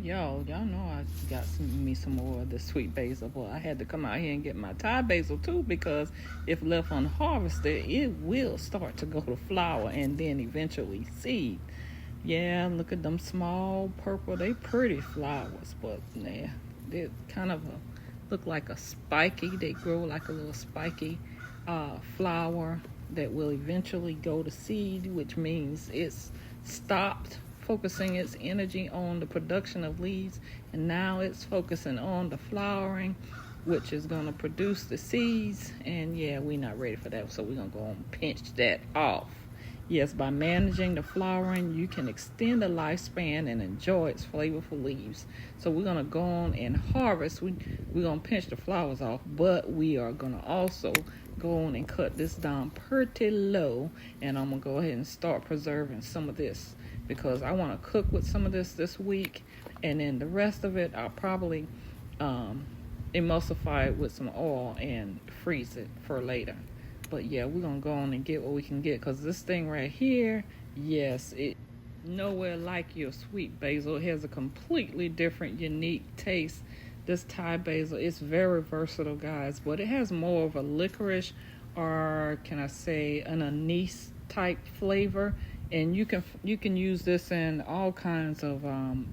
y'all know I got some more of the sweet basil. Well, I had to come out here and get my Thai basil too, because if left unharvested, it will start to go to flower and then eventually seed. Yeah, look at them small purple. They pretty flowers, but yeah, they kind of look like a spiky. They grow like a little spiky flower that will eventually go to seed, which means it's stopped focusing its energy on the production of leaves, and now it's focusing on the flowering, which is going to produce the seeds. And yeah, we're not ready for that, so we're going to go and pinch that off. Yes, by managing the flowering, you can extend the lifespan and enjoy its flavorful leaves. So we're going to go on and harvest. We're going to pinch the flowers off, but we are going to also go on and cut this down pretty low. And I'm going to go ahead and start preserving some of this, because I want to cook with some of this week. And then the rest of it, I'll probably emulsify it with some oil and freeze it for later. But yeah, we're going to go on and get what we can get, because this thing right here, yes, it nowhere like your sweet basil. It has a completely different, unique taste. This Thai basil is very versatile, guys, but it has more of a licorice, or can I say an anise type flavor. And you can use this in all kinds of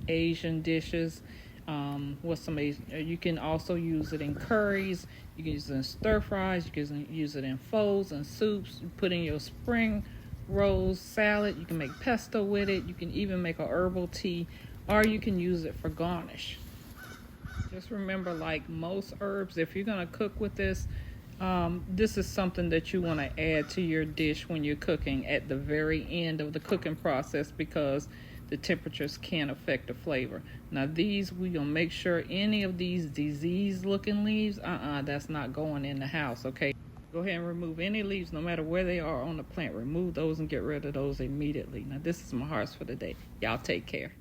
Asian dishes. You can also use it in curries. You can use it in stir fries. You can use it in photos and soups. You put in your spring rolls salad. You can make pesto with it. You can even make a herbal tea, or you can use it for garnish. Just remember, like most herbs, if you're gonna cook with this, this is something that you want to add to your dish when you're cooking at the very end of the cooking process, because the temperatures can affect the flavor. Now these, we're going to make sure any of these disease looking leaves, that's not going in the house, okay? Go ahead and remove any leaves, no matter where they are on the plant. Remove those and get rid of those immediately. Now this is my hearts for the day. Y'all take care.